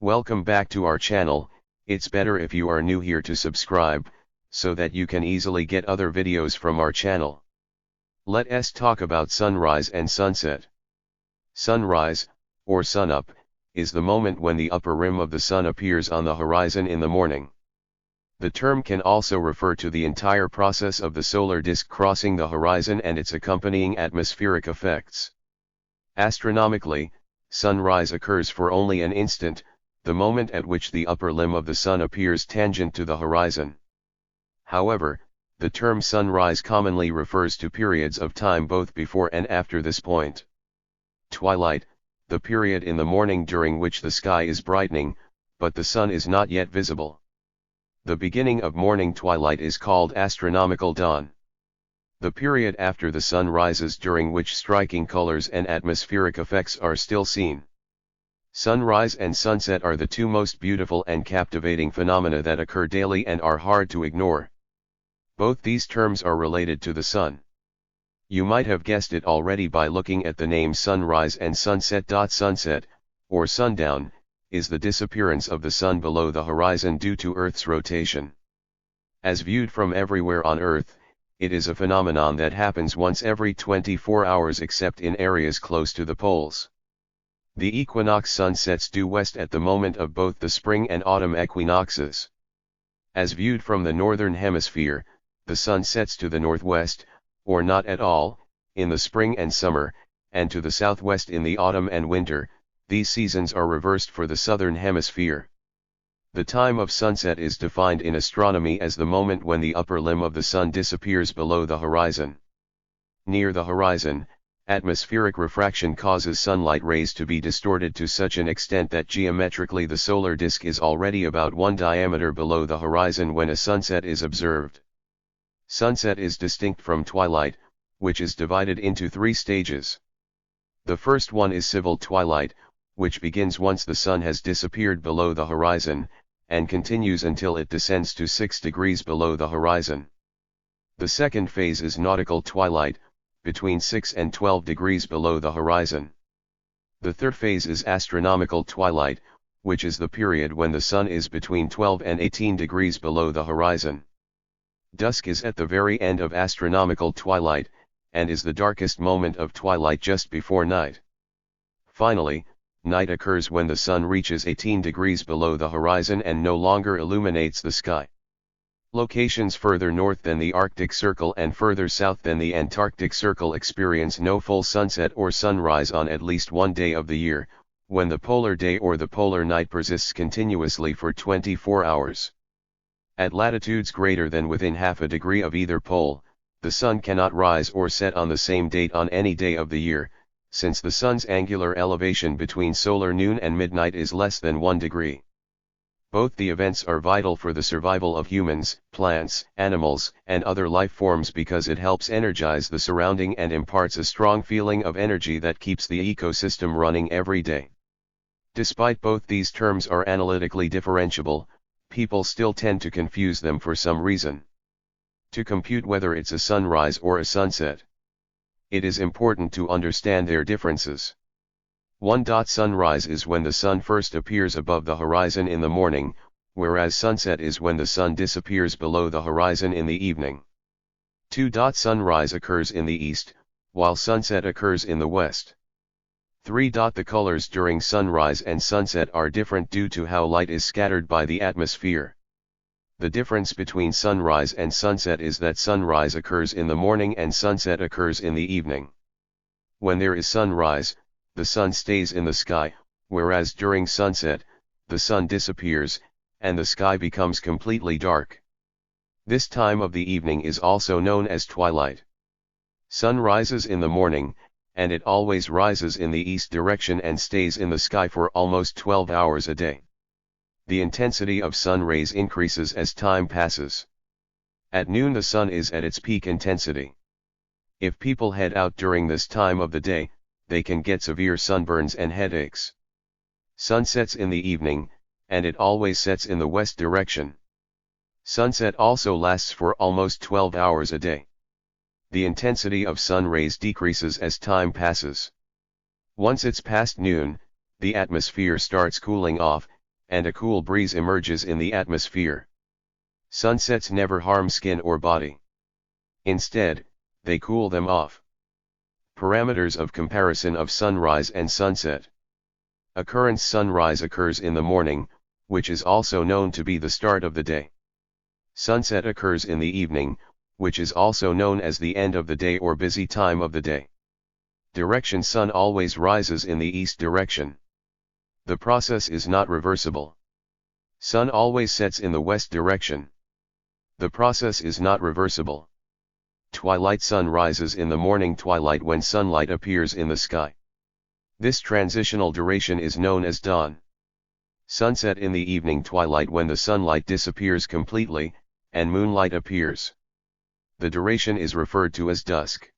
Welcome back to our channel. It's better if you are new here to subscribe, so that you can easily get other videos from our channel. Let us talk about sunrise and sunset. Sunrise, or sunup, is the moment when the upper rim of the sun appears on the horizon in the morning. The term can also refer to the entire process of the solar disk crossing the horizon and its accompanying atmospheric effects. Astronomically, sunrise occurs for only an instant, the moment at which the upper limb of the sun appears tangent to the horizon. However, the term sunrise commonly refers to periods of time both before and after this point. Twilight, the period in the morning during which the sky is brightening, but the sun is not yet visible. The beginning of morning twilight is called astronomical dawn. The period after the sun rises during which striking colors and atmospheric effects are still seen. Sunrise and sunset are the two most beautiful and captivating phenomena that occur daily and are hard to ignore. Both these terms are related to the sun. You might have guessed it already by looking at the name sunrise and sunset. Sunset, or sundown, is the disappearance of the sun below the horizon due to Earth's rotation. As viewed from everywhere on Earth, it is a phenomenon that happens once every 24 hours except in areas close to the poles. The equinox sun sets due west at the moment of both the spring and autumn equinoxes. As viewed from the northern hemisphere, the sun sets to the northwest, or not at all, in the spring and summer, and to the southwest in the autumn and winter. These seasons are reversed for the southern hemisphere. The time of sunset is defined in astronomy as the moment when the upper limb of the sun disappears below the horizon. Near the horizon, atmospheric refraction causes sunlight rays to be distorted to such an extent that geometrically the solar disk is already about 1 diameter below the horizon when a sunset is observed. Sunset is distinct from twilight, which is divided into 3 stages. The first one is civil twilight, which begins once the sun has disappeared below the horizon, and continues until it descends to 6 degrees below the horizon. The second phase is nautical twilight, between 6 and 12 degrees below the horizon. The third phase is astronomical twilight, which is the period when the sun is between 12 and 18 degrees below the horizon. Dusk is at the very end of astronomical twilight, and is the darkest moment of twilight just before night. Finally, night occurs when the sun reaches 18 degrees below the horizon and no longer illuminates the sky. Locations further north than the Arctic Circle and further south than the Antarctic Circle experience no full sunset or sunrise on at least one day of the year, when the polar day or the polar night persists continuously for 24 hours. At latitudes greater than within half a degree of either pole, the sun cannot rise or set on the same date on any day of the year, since the sun's angular elevation between solar noon and midnight is less than 1 degree. Both the events are vital for the survival of humans, plants, animals, and other life forms because it helps energize the surrounding and imparts a strong feeling of energy that keeps the ecosystem running every day. Despite both these terms are analytically differentiable, people still tend to confuse them for some reason. To compute whether it's a sunrise or a sunset, it is important to understand their differences. 1. Sunrise is when the sun first appears above the horizon in the morning, whereas sunset is when the sun disappears below the horizon in the evening. 2. Sunrise occurs in the east, while sunset occurs in the west. 3. The colors during sunrise and sunset are different due to how light is scattered by the atmosphere. The difference between sunrise and sunset is that sunrise occurs in the morning and sunset occurs in the evening. When there is sunrise, the sun stays in the sky, whereas during sunset, the sun disappears, and the sky becomes completely dark. This time of the evening is also known as twilight. Sun rises in the morning, and it always rises in the east direction and stays in the sky for almost 12 hours a day. The intensity of sun rays increases as time passes. At noon the sun is at its peak intensity. If people head out during this time of the day, they can get severe sunburns and headaches. Sun sets in the evening, and it always sets in the west direction. Sunset also lasts for almost 12 hours a day. The intensity of sun rays decreases as time passes. Once it's past noon, the atmosphere starts cooling off, and a cool breeze emerges in the atmosphere. Sunsets never harm skin or body. Instead, they cool them off. Parameters of comparison of sunrise and sunset. Occurrence: sunrise occurs in the morning, which is also known to be the start of the day. Sunset occurs in the evening, which is also known as the end of the day or busy time of the day. Direction: sun always rises in the east direction. The process is not reversible. Sun always sets in the west direction. The process is not reversible. Twilight: sun rises in the morning twilight when sunlight appears in the sky. This transitional duration is known as dawn. Sunset in the evening twilight when the sunlight disappears completely, and moonlight appears. The duration is referred to as dusk.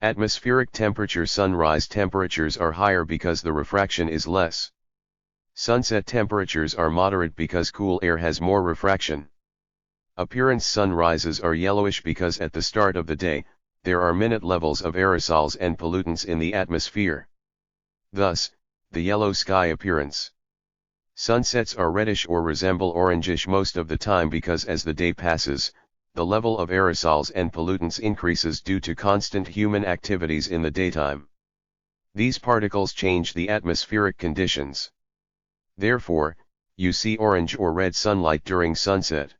Atmospheric temperature: sunrise temperatures are higher because the refraction is less. Sunset temperatures are moderate because cool air has more refraction. Appearance: sunrises are yellowish because at the start of the day, there are minute levels of aerosols and pollutants in the atmosphere. Thus, the yellow sky appearance. Sunsets are reddish or resemble orangish most of the time because as the day passes, the level of aerosols and pollutants increases due to constant human activities in the daytime. These particles change the atmospheric conditions. Therefore, you see orange or red sunlight during sunset.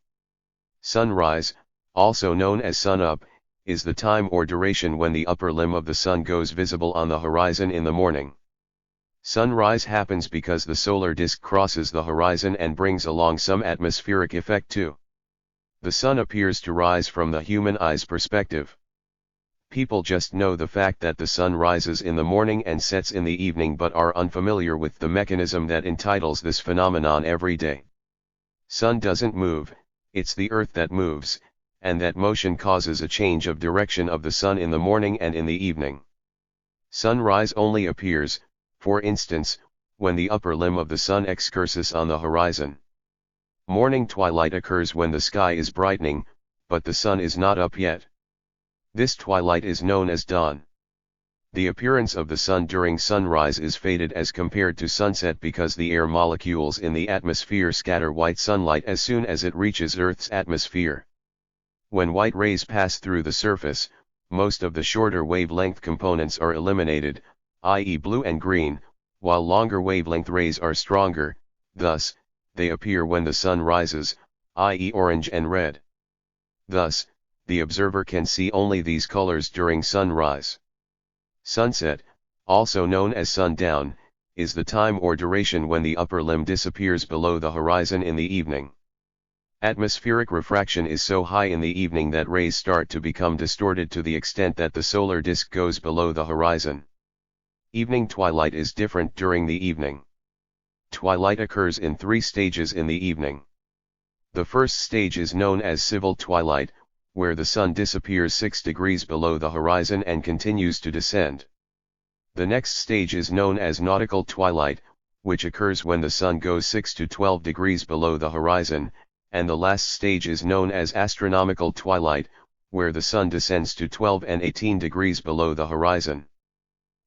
Sunrise, also known as sunup, is the time or duration when the upper limb of the sun goes visible on the horizon in the morning. Sunrise happens because the solar disk crosses the horizon and brings along some atmospheric effect too. The sun appears to rise from the human eye's perspective. People just know the fact that the sun rises in the morning and sets in the evening but are unfamiliar with the mechanism that entitles this phenomenon every day. Sun doesn't move, it's the earth that moves, and that motion causes a change of direction of the sun in the morning and in the evening. Sunrise only appears, for instance, when the upper limb of the sun excursus on the horizon. Morning twilight occurs when the sky is brightening, but the sun is not up yet. This twilight is known as dawn. The appearance of the sun during sunrise is faded as compared to sunset because the air molecules in the atmosphere scatter white sunlight as soon as it reaches Earth's atmosphere. When white rays pass through the surface, most of the shorter wavelength components are eliminated, i.e. blue and green, while longer wavelength rays are stronger, thus, they appear when the sun rises, i.e. orange and red. Thus, the observer can see only these colors during sunrise. Sunset, also known as sundown, is the time or duration when the upper limb disappears below the horizon in the evening. Atmospheric refraction is so high in the evening that rays start to become distorted to the extent that the solar disk goes below the horizon. Evening twilight is different during the evening. Twilight occurs in 3 stages in the evening. The first stage is known as civil twilight, where the sun disappears 6 degrees below the horizon and continues to descend. The next stage is known as nautical twilight, which occurs when the sun goes 6 to 12 degrees below the horizon, and the last stage is known as astronomical twilight, where the sun descends to 12 and 18 degrees below the horizon.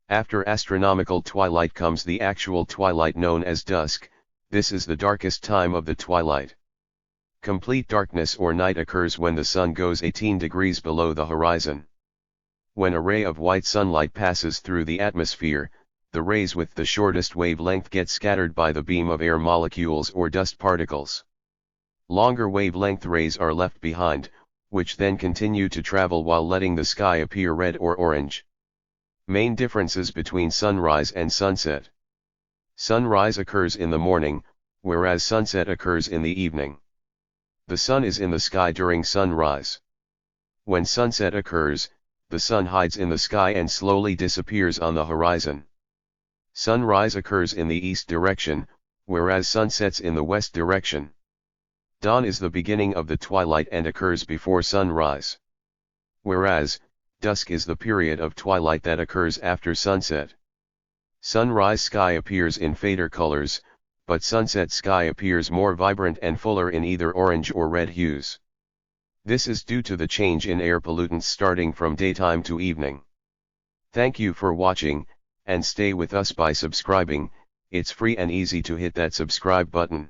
After astronomical twilight comes the actual twilight known as dusk. This is the darkest time of the twilight. Complete darkness or night occurs when the sun goes 18 degrees below the horizon. When a ray of white sunlight passes through the atmosphere, the rays with the shortest wavelength get scattered by the beam of air molecules or dust particles. Longer wavelength rays are left behind, which then continue to travel while letting the sky appear red or orange. Main differences between sunrise and sunset. Sunrise occurs in the morning, whereas sunset occurs in the evening. The sun is in the sky during sunrise. When sunset occurs, the sun hides in the sky and slowly disappears on the horizon. Sunrise occurs in the east direction, whereas sunsets in the west direction. Dawn is the beginning of the twilight and occurs before sunrise. Whereas, dusk is the period of twilight that occurs after sunset. Sunrise sky appears in fader colors, but sunset sky appears more vibrant and fuller in either orange or red hues. This is due to the change in air pollutants starting from daytime to evening. Thank you for watching, and stay with us by subscribing, it's free and easy to hit that subscribe button.